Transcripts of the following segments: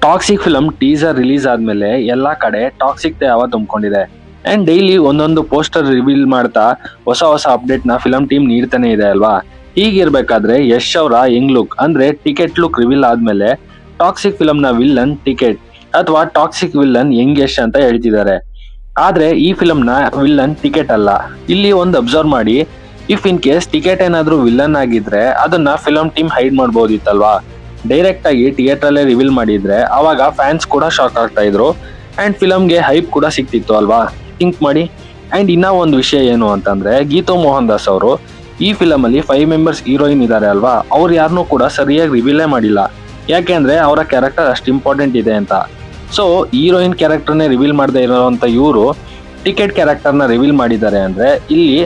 Toxic film teaser release ಆದ್ಮೇಲೆ ಎಲ್ಲಾ ಕಡೆ ಟಾಕ್ಸಿಕ್ ಯಾವ ತುಂಬಿಕೊಂಡಿದೆ ಅಂಡ್ ಡೈಲಿ ಒಂದೊಂದು ಪೋಸ್ಟರ್ ರಿವೀಲ್ ಮಾಡ್ತಾ ಹೊಸ ಹೊಸ ಅಪ್ಡೇಟ್ ನ ಫಿಲಂ ಟೀಮ್ ನೀಡ್ತಾನೆ ಇದೆ ಅಲ್ವಾ. ಹೀಗಿರ್ಬೇಕಾದ್ರೆ ಯಶ್ ಅವರ ಯಂಗ್ ಲುಕ್ ಅಂದ್ರೆ ಟಿಕೆಟ್ ಲುಕ್ ರಿವೀಲ್ ಆದ್ಮೇಲೆ ಟಾಕ್ಸಿಕ್ ಫಿಲಂ ನ ವಿಲ್ಲನ್ ಟಿಕೆಟ್ ಅಥವಾ ಟಾಕ್ಸಿಕ್ ವಿಲ್ಲನ್ ಯಂಗ್ ಯಶ್ ಅಂತ ಹೇಳ್ತಿದ್ದಾರೆ. ಆದ್ರೆ ಈ ಫಿಲಂ ನ ವಿಲ್ಲನ್ ಟಿಕೆಟ್ ಅಲ್ಲ. ಇಲ್ಲಿ ಒಂದು ಅಬ್ಸರ್ವ್ ಮಾಡಿ, ಇಫ್ ಇನ್ ಕೇಸ್ ಟಿಕೆಟ್ ಏನಾದ್ರೂ ವಿಲ್ಲನ್ ಆಗಿದ್ರೆ ಅದನ್ನ ಫಿಲಂ ಟೀಮ್ ಹೈಡ್ ಮಾಡ್ಬೋದಿತ್ತಲ್ವಾ. ಡೈರೆಕ್ಟ್ ಆಗಿ ಥಿಯೇಟರ್ ಅಲ್ಲೇ ರಿವೀಲ್ ಮಾಡಿದ್ರೆ ಅವಾಗ ಫ್ಯಾನ್ಸ್ ಕೂಡ ಶಾಕ್ ಆಗ್ತಾ ಇದ್ರು ಅಂಡ್ ಫಿಲಂಗೆ ಹೈಪ್ ಕೂಡ ಸಿಕ್ತಿತ್ತು ಅಲ್ವಾ. ಥಿಂಕ್ ಮಾಡಿ. ಅಂಡ್ ಇನ್ನ ಒಂದು ವಿಷಯ ಏನು ಅಂತಂದ್ರೆ, ಗೀತು ಮೋಹನ್ ದಾಸ್ ಅವರು ಈ ಫಿಲಂ ಅಲ್ಲಿ 5 ಮೆಂಬರ್ಸ್ ಹೀರೋಯಿನ್ ಇದಾರೆ ಅಲ್ವಾ, ಅವ್ರು ಯಾರನ್ನೂ ಕೂಡ ಸರಿಯಾಗಿ ರಿವೀಲೇ ಮಾಡಿಲ್ಲ. ಯಾಕೆಂದ್ರೆ ಅವರ ಕ್ಯಾರೆಕ್ಟರ್ ಅಷ್ಟು ಇಂಪಾರ್ಟೆಂಟ್ ಇದೆ ಅಂತ. ಸೊ ಹೀರೋಯಿನ್ ಕ್ಯಾರೆಕ್ಟರ್ನೇ ರಿವೀಲ್ ಮಾಡದೇ ಇರೋಂತ ಇವರು ಟಿಕೆಟ್ ಕ್ಯಾರೆಕ್ಟರ್ನ ರಿವೀಲ್ ಮಾಡಿದ್ದಾರೆ ಅಂದ್ರೆ ಇಲ್ಲಿ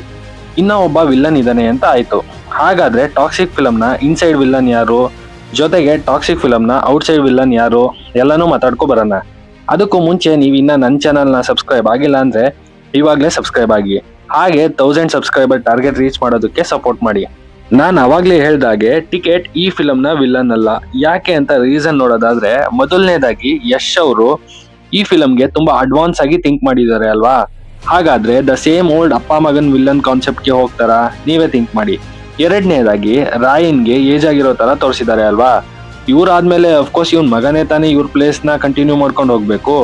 ಇನ್ನ ಒಬ್ಬ ವಿಲ್ಲನ್ ಇದ್ದಾನೆ ಅಂತ ಆಯ್ತು. ಹಾಗಾದ್ರೆ ಟಾಕ್ಸಿಕ್ ಫಿಲಂನ ಇನ್ಸೈಡ್ ವಿಲ್ಲನ್ ಯಾರು, ಜೊತೆಗೆ ಟಾಕ್ಸಿಕ್ ಫಿಲಂನ ಔಟ್ಸೈಡ್ ವಿಲ್ಲನ್ ಯಾರು ಎಲ್ಲಾನು ಮಾತಾಡ್ಕೊ ಬರೋಣ. ಅದಕ್ಕೂ ಮುಂಚೆ ನೀವು ಇನ್ನ ನನ್ನ ಚಾನಲ್ನ ಸಬ್ಸ್ಕ್ರೈಬ್ ಆಗಿಲ್ಲ ಅಂದ್ರೆ ಇವಾಗಲೇ ಸಬ್ಸ್ಕ್ರೈಬ್ ಆಗಿ, ಹಾಗೆ 1000 ಸಬ್ಸ್ಕ್ರೈಬರ್ ಟಾರ್ಗೆಟ್ ರೀಚ್ ಮಾಡೋದಕ್ಕೆ ಸಪೋರ್ಟ್ ಮಾಡಿ. ನಾನು ಅವಾಗ್ಲೇ ಹೇಳ್ದಾಗೆ ಟಿಕೆಟ್ ಈ ಫಿಲಂನ ವಿಲ್ಲನ್ ಅಲ್ಲ. ಯಾಕೆ ಅಂತ ರೀಸನ್ ನೋಡೋದಾದ್ರೆ, ಮೊದಲನೇದಾಗಿ ಯಶ್ ಅವರು ಈ ಫಿಲಂಗೆ ತುಂಬಾ ಅಡ್ವಾನ್ಸ್ ಆಗಿ ಥಿಂಕ್ ಮಾಡಿದ್ದಾರೆ ಅಲ್ವಾ. ಹಾಗಾದ್ರೆ ದ ಸೇಮ್ ಓಲ್ಡ್ ಅಪ್ಪ ಮಗನ್ ವಿಲ್ಲನ್ ಕಾನ್ಸೆಪ್ಟ್ಗೆ ಹೋಗ್ತಾರಾ, ನೀವೇ ಥಿಂಕ್ ಮಾಡಿ. ಎರಡನೇದಾಗಿ ರಾಯನ್ಗೆ ಏಜ್ ಆಗಿರೋ ತರ ತೋರಿಸಿದ್ದಾರೆ ಅಲ್ವಾ. ಇವ್ರಾದ್ಮೇಲೆ ಅಫ್ಕೋರ್ಸ್ ಇವ್ನ ಮಗನೇ ತಾನೇ ಇವ್ರ ಪ್ಲೇಸ್ ನ ಕಂಟಿನ್ಯೂ ಮಾಡ್ಕೊಂಡು ಹೋಗ್ಬೇಕು.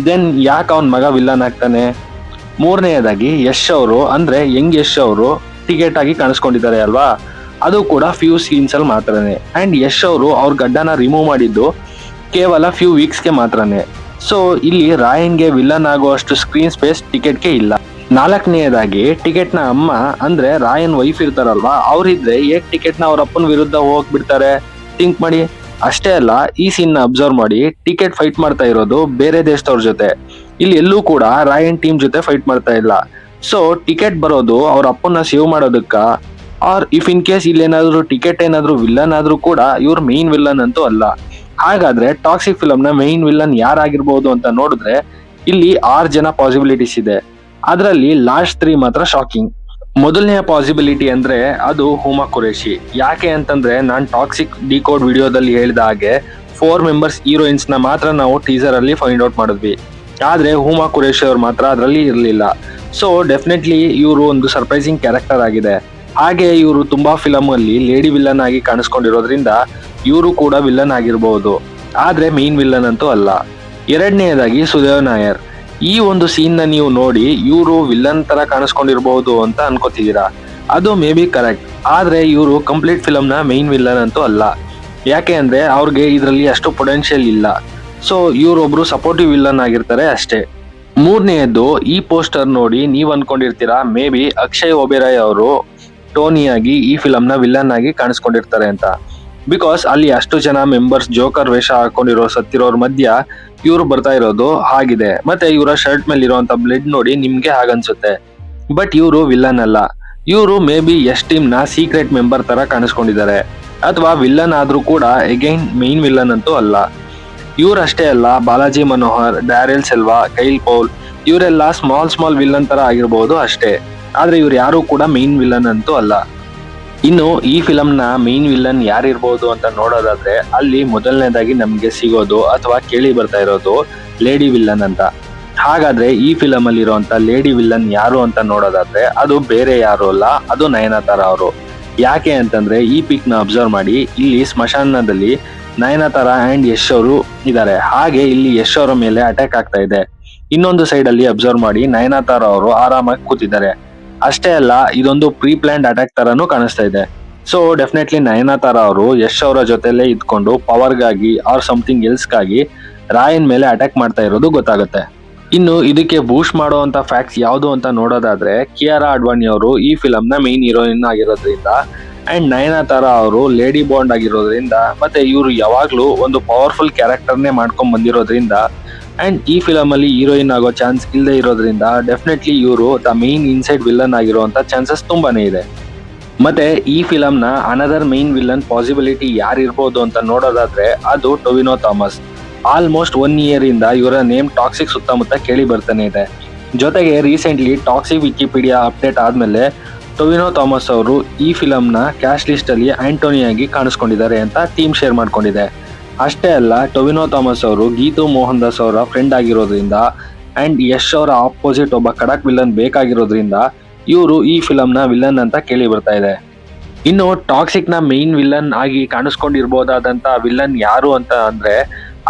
ದೆನ್ ಯಾಕೆ ಅವ್ನ ಮಗ ವಿಲ್ಲನ್ ಆಗ್ತಾನೆ. ಮೂರನೆಯದಾಗಿ ಯಶ್ ಅವರು ಅಂದ್ರೆ ಯಂಗ್ ಯಶ್ ಅವರು ಟಿಕೆಟ್ ಆಗಿ ಕಾಣಿಸ್ಕೊಂಡಿದ್ದಾರೆ ಅಲ್ವಾ, ಅದು ಕೂಡ ಫ್ಯೂ ಸೀನ್ಸ್ ಅಲ್ಲಿ ಮಾತ್ರನೇ. ಅಂಡ್ ಯಶ್ ಅವರು ಅವ್ರ ಗಡ್ಡನ ರಿಮೂವ್ ಮಾಡಿದ್ದು ಕೇವಲ ಫ್ಯೂ ವೀಕ್ಸ್ಗೆ ಮಾತ್ರನೇ. ಸೊ ಇಲ್ಲಿ ರಾಯನ್ಗೆ ವಿಲ್ಲನ್ ಆಗುವಷ್ಟು ಸ್ಕ್ರೀನ್ ಸ್ಪೇಸ್ ಟಿಕೆಟ್ಗೆ ಇಲ್ಲ. ನಾಲ್ಕನೆಯದಾಗಿ ಟಿಕೆಟ್ ನ ಅಮ್ಮ ಅಂದ್ರೆ ರಾಯನ್ ವೈಫ್ ಇರ್ತಾರಲ್ವಾ, ಅವ್ರಿದ್ರೆ ಏಕ್ ಟಿಕೆಟ್ ನ ಅವ್ರ ಅಪ್ಪನ ವಿರುದ್ಧ ಹೋಗ್ಬಿಡ್ತಾರೆ. ಥಿಂಕ್ ಮಾಡಿ. ಅಷ್ಟೇ ಅಲ್ಲ, ಈ ಸೀನ್ ನ ಅಬ್ಸರ್ವ್ ಮಾಡಿ, ಟಿಕೆಟ್ ಫೈಟ್ ಮಾಡ್ತಾ ಇರೋದು ಬೇರೆ ದೇಶದವ್ರ ಜೊತೆ. ಇಲ್ಲಿ ಎಲ್ಲೂ ಕೂಡ ರಾಯನ್ ಟೀಮ್ ಜೊತೆ ಫೈಟ್ ಮಾಡ್ತಾ ಇಲ್ಲ. ಸೊ ಟಿಕೆಟ್ ಬರೋದು ಅವ್ರ ಅಪ್ಪನ ಸೇವ್ ಮಾಡೋದಕ್ಕ, ಆರ್ ಇಫ್ ಇನ್ ಕೇಸ್ ಇಲ್ಲೇನಾದ್ರೂ ಟಿಕೆಟ್ ಏನಾದ್ರೂ ವಿಲ್ಲನ್ ಆದ್ರೂ ಕೂಡ ಇವ್ರ ಮೇನ್ ವಿಲ್ಲನ್ ಅಂತೂ ಅಲ್ಲ. ಹಾಗಾದ್ರೆ ಟಾಕ್ಸಿಕ್ ಫಿಲಂ ನ ಮೇನ್ ವಿಲ್ಲನ್ ಯಾರಾಗಿರ್ಬೋದು ಅಂತ ನೋಡಿದ್ರೆ ಇಲ್ಲಿ 6 ಜನ ಪಾಸಿಬಿಲಿಟೀಸ್ ಇದೆ. ಅದರಲ್ಲಿ ಲಾಸ್ಟ್ 3 ಮಾತ್ರ ಶಾಕಿಂಗ್. ಮೊದಲನೆಯ ಪಾಸಿಬಿಲಿಟಿ ಅಂದ್ರೆ ಅದು ಹುಮಾ ಖುರೇಶಿ. ಯಾಕೆ ಅಂತಂದ್ರೆ ನಾನ್ ಟಾಕ್ಸಿಕ್ ಡಿಕೋಡ್ ವಿಡಿಯೋದಲ್ಲಿ ಹೇಳಿದ ಹಾಗೆ 4 ಮೆಂಬರ್ಸ್ ಹೀರೋಯಿನ್ಸ್ ನ ಮಾತ್ರ ನಾವು ಟೀಸರ್ ಅಲ್ಲಿ ಫೈಂಡ್ ಔಟ್ ಮಾಡಿದ್ವಿ. ಆದ್ರೆ ಹುಮಾ ಖುರೇಶಿ ಅವ್ರು ಮಾತ್ರ ಅದರಲ್ಲಿ ಇರಲಿಲ್ಲ. ಸೊ ಡೆಫಿನೆಟ್ಲಿ ಇವರು ಒಂದು ಸರ್ಪ್ರೈಸಿಂಗ್ ಕ್ಯಾರೆಕ್ಟರ್ ಆಗಿದೆ. ಹಾಗೆ ಇವರು ತುಂಬಾ ಫಿಲಂ ಅಲ್ಲಿ ಲೇಡಿ ವಿಲ್ಲನ್ ಆಗಿ ಕಾಣಿಸ್ಕೊಂಡಿರೋದ್ರಿಂದ ಇವರು ಕೂಡ ವಿಲ್ಲನ್ ಆಗಿರಬಹುದು, ಆದ್ರೆ ಮೇನ್ ವಿಲ್ಲನ್ ಅಂತೂ ಅಲ್ಲ. ಎರಡನೆಯದಾಗಿ ಸುದೇವ್ ನಾಯರ್. ಈ ಒಂದು ಸೀನ್ ನ ನೀವು ನೋಡಿ ಇವರು ವಿಲ್ಲನ್ ತರ ಕಾಣಿಸ್ಕೊಂಡಿರಬಹುದು ಅಂತ ಅನ್ಕೋತಿದ್ದೀರಾ. ಅದು ಮೇ ಬಿ ಕರೆಕ್ಟ್, ಆದ್ರೆ ಇವರು ಕಂಪ್ಲೀಟ್ ಫಿಲಂ ನ ಮೇನ್ ವಿಲ್ಲನ್ ಅಂತೂ ಅಲ್ಲ. ಯಾಕೆ ಅಂದ್ರೆ ಅವ್ರಿಗೆ ಇದರಲ್ಲಿ ಅಷ್ಟು ಪೊಟೆನ್ಶಿಯಲ್ ಇಲ್ಲ. ಸೊ ಇವರೊಬ್ರು ಸಪೋರ್ಟಿವ್ ವಿಲ್ಲನ್ ಆಗಿರ್ತಾರೆ ಅಷ್ಟೇ. ಮೂರನೆಯದ್ದು, ಈ ಪೋಸ್ಟರ್ ನೋಡಿ ನೀವ್ ಅನ್ಕೊಂಡಿರ್ತೀರಾ ಮೇ ಬಿ ಅಕ್ಷಯ್ ಒಬೇರಾಯ್ ಅವರು ಟೋನಿಯಾಗಿ ಈ ಫಿಲಂ ನ ವಿಲ್ಲನ್ ಆಗಿ ಕಾಣಿಸ್ಕೊಂಡಿರ್ತಾರೆ ಅಂತ. ಬಿಕಾಸ್ ಅಲ್ಲಿ ಅಷ್ಟು ಜನ ಮೆಂಬರ್ಸ್ ಜೋಕರ್ ವೇಷ ಹಾಕೊಂಡಿರೋ ಸತ್ತಿರೋರ್ ಮಧ್ಯ ಇವ್ರು ಬರ್ತಾ ಇರೋದು ಹಾಗಿದೆ. ಮತ್ತೆ ಇವರ ಶರ್ಟ್ ಮೇಲೆ ಇರುವಂತ ಬ್ಲಡ್ ನೋಡಿ ನಿಮ್ಗೆ ಹಾಗನ್ಸುತ್ತೆ. ಬಟ್ ಇವರು ವಿಲ್ಲನ್ ಅಲ್ಲ. ಇವರು ಮೇ ಬಿ ಯಶ್ ಟೀಮ್ ನ ಸೀಕ್ರೆಟ್ ಮೆಂಬರ್ ತರ ಕಾಣಿಸ್ಕೊಂಡಿದ್ದಾರೆ, ಅಥವಾ ವಿಲ್ಲನ್ ಆದ್ರೂ ಕೂಡ ಅಗೈನ್ ಮೇನ್ ವಿಲ್ಲನ್ ಅಂತೂ ಅಲ್ಲ. ಇವ್ರಷ್ಟೇ ಅಲ್ಲ, ಬಾಲಾಜಿ ಮನೋಹರ್, ಡ್ಯಾರೆಲ್ ಸೆಲ್ವಾ, ಕೈಲ್ ಪೌಲ್ ಇವರೆಲ್ಲ ಸ್ಮಾಲ್ ವಿಲ್ಲನ್ ತರ ಆಗಿರ್ಬಹುದು ಅಷ್ಟೇ. ಆದ್ರೆ ಇವ್ರು ಯಾರು ಕೂಡ ಮೇನ್ ವಿಲ್ಲನ್ ಅಂತೂ ಅಲ್ಲ. ಇನ್ನು ಈ ಫಿಲಂ ನ ಮೇನ್ ವಿಲ್ಲನ್ ಯಾರಿರ್ಬೋದು ಅಂತ ನೋಡೋದಾದ್ರೆ ಅಲ್ಲಿ ಮೊದಲನೇದಾಗಿ ನಮ್ಗೆ ಸಿಗೋದು ಅಥವಾ ಕೇಳಿ ಬರ್ತಾ ಇರೋದು ಲೇಡಿ ವಿಲ್ಲನ್ ಅಂತ. ಹಾಗಾದ್ರೆ ಈ ಫಿಲಂ ಅಲ್ಲಿ ಇರುವಂತ ಲೇಡಿ ವಿಲ್ಲನ್ ಯಾರು ಅಂತ ನೋಡೋದಾದ್ರೆ ಅದು ಬೇರೆ ಯಾರು ಅಲ್ಲ, ಅದು ನಯನತಾರ ಅವರು. ಯಾಕೆ ಅಂತಂದ್ರೆ ಈ ಪಿಕ್ ನ ಅಬ್ಸರ್ವ್ ಮಾಡಿ, ಇಲ್ಲಿ ಸ್ಮಶಾನದಲ್ಲಿ ನಯನತಾರ ಅಂಡ್ ಯಶ್ ಅವರು ಇದ್ದಾರೆ. ಹಾಗೆ ಇಲ್ಲಿ ಯಶ್ ಅವರ ಮೇಲೆ ಅಟ್ಯಾಕ್ ಆಗ್ತಾ ಇದೆ. ಇನ್ನೊಂದು ಸೈಡ್ ಅಲ್ಲಿ ಅಬ್ಸರ್ವ್ ಮಾಡಿ ನಯನತಾರ ಅವರು ಆರಾಮಾಗಿ ಕೂತಿದ್ದಾರೆ. ಅಷ್ಟೇ ಅಲ್ಲ, ಇದೊಂದು ಪ್ರೀ ಪ್ಲಾನ್ಡ್ ಅಟ್ಯಾಕ್ ತರಾನು ಕಾಣಿಸ್ತಾ ಇದೆ. ಸೊ ಡೆಫಿನೆಟ್ಲಿ ನಯನತಾರ ಅವರು ಯಶ್ ಅವರ ಜೊತೆಲೇ ಇದ್ಕೊಂಡು ಪವರ್ಗಾಗಿ ಆರ್ ಸಮಥಿಂಗ್ ಎಲ್ಸ್ಗಾಗಿ ರಾಯನ್ ಮೇಲೆ ಅಟ್ಯಾಕ್ ಮಾಡ್ತಾ ಇರೋದು ಗೊತ್ತಾಗುತ್ತೆ. ಇನ್ನು ಇದಕ್ಕೆ ಬೂಸ್ಟ್ ಮಾಡುವಂತ ಫ್ಯಾಕ್ಟ್ಸ್ ಯಾವುದು ಅಂತ ನೋಡೋದಾದ್ರೆ, ಕಿಯಾರಾ ಅಡ್ವಾಣಿ ಅವರು ಈ ಫಿಲಂ ನ ಮೇನ್ ಹೀರೋಯಿನ್ ಆಗಿರೋದ್ರಿಂದ ಅಂಡ್ ನಯನತಾರ ಅವರು ಲೇಡಿ ಬಾಂಡ್ ಆಗಿರೋದ್ರಿಂದ, ಮತ್ತೆ ಇವರು ಯಾವಾಗ್ಲೂ ಒಂದು ಪವರ್ಫುಲ್ ಕ್ಯಾರೆಕ್ಟರ್ನೇ ಮಾಡ್ಕೊಂಡ್ ಬಂದಿರೋದ್ರಿಂದ ಅಂಡ್ ಈ ಫಿಲಂ ಅಲ್ಲಿ ಹೀರೋಯಿನ್ ಆಗೋ ಚಾನ್ಸ್ ಇಲ್ಲದೆ ಇರೋದ್ರಿಂದ ಡೆಫಿನೆಟ್ಲಿ ಇವರು ದ ಮೇನ್ ಇನ್ಸೈಡ್ ವಿಲ್ಲನ್ ಆಗಿರುವಂತ ಚಾನ್ಸಸ್ ತುಂಬಾನೇ ಇದೆ. ಮತ್ತೆ ಈ ಫಿಲಂ ನ ಅನದರ್ ಮೇನ್ ವಿಲ್ಲನ್ ಪಾಸಿಬಿಲಿಟಿ ಯಾರಿರ್ಬೋದು ಅಂತ ನೋಡೋದಾದ್ರೆ ಅದು ಟೊವಿನೋ ಥಾಮಸ್. ಆಲ್ಮೋಸ್ಟ್ 1 ಇಯರ್ ಇಂದ ಇವರ ನೇಮ್ ಟಾಕ್ಸಿಕ್ ಸುತ್ತಮುತ್ತ ಕೇಳಿ ಬರ್ತಾನೆ ಇದೆ. ಜೊತೆಗೆ ರೀಸೆಂಟ್ಲಿ ಟಾಕ್ಸಿಕ್ ವಿಕಿಪೀಡಿಯಾ ಅಪ್ಡೇಟ್ ಆದ್ಮೇಲೆ ಟೊವಿನೋ ಥಾಮಸ್ ಅವರು ಈ ಫಿಲಂ ನ ಕ್ಯಾಸ್ಟ್ ಲಿಸ್ಟ್ ಅಲ್ಲಿ ಆಂಟೋನಿಯಾಗಿ ಕಾಣಿಸ್ಕೊಂಡಿದ್ದಾರೆ ಅಂತ ಟೀಮ್ ಶೇರ್ ಮಾಡ್ಕೊಂಡಿದೆ. ಅಷ್ಟೇ ಅಲ್ಲ, ಟೊವಿನೋ ಥಾಮಸ್ ಅವರು ಗೀತು ಮೋಹನ್ ದಾಸ್ ಅವರ ಫ್ರೆಂಡ್ ಆಗಿರೋದ್ರಿಂದ ಅಂಡ್ ಯಶ್ ಅವರ ಆಪೋಸಿಟ್ ಒಬ್ಬ ಖಡಕ್ ವಿಲನ್ ಬೇಕಾಗಿರೋದ್ರಿಂದ ಇವರು ಈ ಫಿಲಮ್ ನ ವಿಲನ್ ಅಂತ ಕೇಳಿ ಬರ್ತಾ ಇದೆ. ಇನ್ನು ಟಾಕ್ಸಿಕ್ ನ ಮೇನ್ ವಿಲನ್ ಆಗಿ ಕಾಣಿಸ್ಕೊಂಡಿರ್ಬೋದಾದಂತ ವಿಲನ್ ಯಾರು ಅಂತ ಅಂದ್ರೆ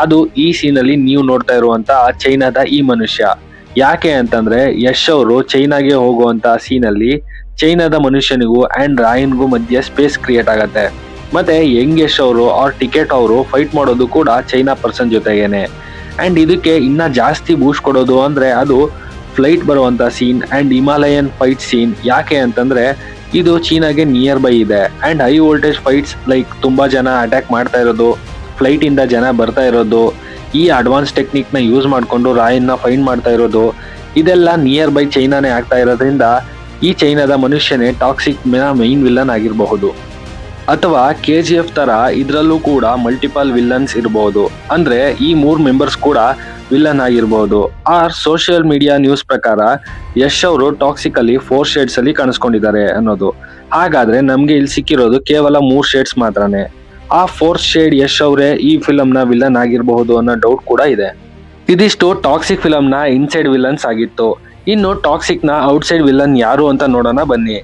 ಅದು ಈ ಸೀನ್ ಅಲ್ಲಿ ನೀವು ನೋಡ್ತಾ ಇರುವಂತ ಚೈನಾದ ಈ ಮನುಷ್ಯ. ಯಾಕೆ ಅಂತಂದ್ರೆ ಯಶ್ ಅವರು ಚೈನಾಗೆ ಹೋಗುವಂತ ಸೀನ್ ಅಲ್ಲಿ ಚೈನಾದ ಮನುಷ್ಯನಿಗೂ ಅಂಡ್ ರಾಯನ್ಗೂ ಮಧ್ಯೆ ಸ್ಪೇಸ್ ಕ್ರಿಯೇಟ್ ಆಗತ್ತೆ. ಮತ್ತೆ ಯಂಗ್ ಯಶ್ ಅವರು ಆರ್ ಟಿಕೆಟ್ ಅವರು ಫೈಟ್ ಮಾಡೋದು ಕೂಡ ಚೈನಾ ಪರ್ಸನ್ ಜೊತೆಗೇನೆ. ಅಂಡ್ ಇದಕ್ಕೆ ಇನ್ನ ಜಾಸ್ತಿ ಬೂಸ್ಟ್ ಕೊಡೋದು ಅಂದ್ರೆ ಅದು ಫ್ಲೈಟ್ ಬರುವಂತ scene and Himalayan fight scene. ಯಾಕೆ ಅಂತಂದ್ರೆ ಇದು ಚೀನಾಗೆ ನಿಯರ್ ಬೈ ಇದೆ and high voltage fights like ತುಂಬಾ ಜನ ಅಟ್ಯಾಕ್ ಮಾಡ್ತಾ ಇರೋದು, ಫ್ಲೈಟ್ ಇಂದ ಜನ ಬರ್ತಾ ಇರೋದು, ಈ ಅಡ್ವಾನ್ಸ್ ಟೆಕ್ನಿಕ್ ನ ಯೂಸ್ ಮಾಡ್ಕೊಂಡು ರಾಯನ್ನ ಫೈಂಡ್ ಮಾಡ್ತಾ ಇರೋದು, ಇದೆಲ್ಲ ನಿಯರ್ ಬೈ ಚೈನಾನೇ ಆಗ್ತಾ ಇರೋದ್ರಿಂದ ಈ ಚೈನಾದ ಮನುಷ್ಯನೇ ಟಾಕ್ಸಿಕ್ ಮೈನ್ ವಿಲನ್ ಆಗಿರಬಹುದು. ಅಥವಾ KGF ತರ ಇದ್ರಲ್ಲೂ ಕೂಡ ಮಲ್ಟಿಪಲ್ ವಿಲ್ಲನ್ಸ್ ಇರಬಹುದು. ಅಂದ್ರೆ ಈ 3 ಮೆಂಬರ್ಸ್ ಕೂಡ ವಿಲನ್ ಆಗಿರಬಹುದು. ಆರ್ ಸೋಷಿಯಲ್ ಮೀಡಿಯಾ ನ್ಯೂಸ್ ಪ್ರಕಾರ ಯಶ್ ಅವರು ಟಾಕ್ಸಿಕ್ ಅಲ್ಲಿ 4 ಶೇಡ್ಸ್ ಅಲ್ಲಿ ಕಾಣಿಸ್ಕೊಂಡಿದ್ದಾರೆ ಅನ್ನೋದು. ಹಾಗಾದ್ರೆ ನಮ್ಗೆ ಇಲ್ಲಿ ಸಿಕ್ಕಿರೋದು ಕೇವಲ 3 ಶೇಡ್ಸ್ ಮಾತ್ರನೇ. ಆ 4th ಶೇಡ್ ಯಶ್ ಅವರೇ ಈ ಫಿಲಮ್ ನ ವಿಲನ್ ಆಗಿರಬಹುದು ಅನ್ನೋ ಡೌಟ್ ಕೂಡ ಇದೆ. ಇದಿಷ್ಟು ಟಾಕ್ಸಿಕ್ ಫಿಲಮ್ ನ ಇನ್ಸೈಡ್ ವಿಲನ್ಸ್ ಆಗಿತ್ತು. ಇನ್ನು ಟಾಕ್ಸಿಕ್ ನ ಔಟ್ಸೈಡ್ ವಿಲನ್ ಯಾರು ಅಂತ ನೋಡೋಣ ಬನ್ನಿ.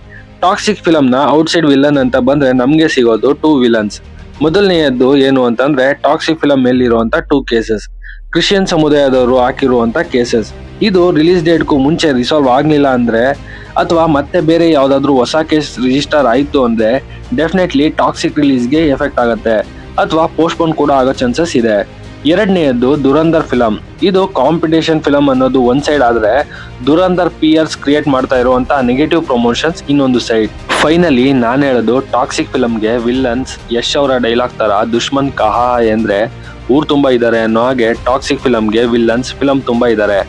ಟಾಕ್ಸಿಕ್ ಫಿಲಮ್ ನ ಔಟ್ಸೈಡ್ ವಿಲನ್ ಅಂತ ಬಂದ್ರೆ ನಮ್ಗೆ ಸಿಗೋದು 2 ವಿಲನ್ಸ್. ಮೊದಲನೆಯದ್ದು ಏನು ಅಂತಂದ್ರೆ ಟಾಕ್ಸಿಕ್ ಫಿಲಮ್ ಮೇಲಿರುವಂತ 2 ಕೇಸಸ್, ಕ್ರಿಶ್ಚಿಯನ್ ಸಮುದಾಯದವರು ಹಾಕಿರುವಂತ ಕೇಸಸ್. ಇದು ರಿಲೀಸ್ ಡೇಟ್ಗೂ ಮುಂಚೆ ರಿಸಾಲ್ವ್ ಆಗ್ಲಿಲ್ಲ ಅಂದ್ರೆ ಅಥವಾ ಮತ್ತೆ ಬೇರೆ ಯಾವ್ದಾದ್ರು ಹೊಸ ಕೇಸ್ ರಿಜಿಸ್ಟರ್ ಆಯ್ತು ಅಂದ್ರೆ ಡೆಫಿನೆಟ್ಲಿ ಟಾಕ್ಸಿಕ್ ರಿಲೀಸ್ಗೆ ಎಫೆಕ್ಟ್ ಆಗುತ್ತೆ ಅಥವಾ ಪೋಸ್ಟ್ಪೋನ್ ಕೂಡ ಆಗೋ ಚಾನ್ಸಸ್ ಇದೆ. ಎರಡನೆಯದ್ದು ದುರಂಧರ್ ಫಿಲಂ. ಇದು ಕಾಂಪಿಟೇಷನ್ ಫಿಲಂ ಅನ್ನೋದು ಒಂದ್ ಸೈಡ್ ಆದ್ರೆ ದುರಂಧರ್ ಪಿಯರ್ಸ್ ಕ್ರಿಯೇಟ್ ಮಾಡ್ತಾ ಇರುವಂತ ನೆಗೆಟಿವ್ ಪ್ರಮೋಷನ್ಸ್ ಇನ್ನೊಂದು ಸೈಡ್. ಫೈನಲಿ ನಾನ್ ಹೇಳೋದು ಟಾಕ್ಸಿಕ್ ಫಿಲಂಗೆ ವಿಲ್ಲನ್ಸ್ ಯಶ್ ಅವರ ಡೈಲಾಗ್ ತರ ದುಶ್ಮನ್ ಕಹಾ ಅಂದ್ರೆ ಊರ್ ತುಂಬಾ ಇದಾರೆ ಅನ್ನೋ ಹಾಗೆ ಟಾಕ್ಸಿಕ್ ಫಿಲಂಗೆ ವಿಲ್ಲನ್ಸ್ ಫಿಲಂ ತುಂಬಾ ಇದಾರೆ.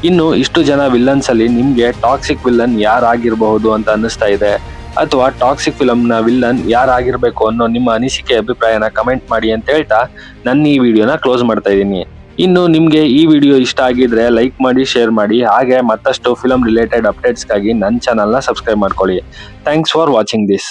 ಇನ್ನು ಇಷ್ಟು ಜನ ವಿಲ್ಲನ್ಸ್ ಅಲ್ಲಿ ನಿಮ್ಗೆ ಟಾಕ್ಸಿಕ್ ವಿಲ್ಲನ್ ಯಾರಾಗಿರ್ಬಹುದು ಅಂತ ಅನ್ನಿಸ್ತಾ ಇದೆ? ಅಥವಾ ಟಾಕ್ಸಿಕ್ ಫಿಲಮ್ ನ ವಿಲ್ಲನ್ ಯಾರಾಗಿರ್ಬೇಕು ಅನ್ನೋ ನಿಮ್ಮ ಅನಿಸಿಕೆ ಅಭಿಪ್ರಾಯನ ಕಮೆಂಟ್ ಮಾಡಿ ಅಂತ ಹೇಳ್ತಾ ನನ್ನ ಈ ವಿಡಿಯೋನ ಕ್ಲೋಸ್ ಮಾಡ್ತಾ ಇದ್ದೀನಿ. ಇನ್ನು ನಿಮ್ಗೆ ಈ ವಿಡಿಯೋ ಇಷ್ಟ ಆಗಿದ್ರೆ ಲೈಕ್ ಮಾಡಿ, ಶೇರ್ ಮಾಡಿ, ಹಾಗೆ ಮತ್ತಷ್ಟು ಫಿಲಂ ರಿಲೇಟೆಡ್ ಅಪ್ಡೇಟ್ಸ್ಗಾಗಿ ನನ್ನ ಚಾನಲ್ನ ಸಬ್ಸ್ಕ್ರೈಬ್ ಮಾಡ್ಕೊಳ್ಳಿ. Thanks for watching this.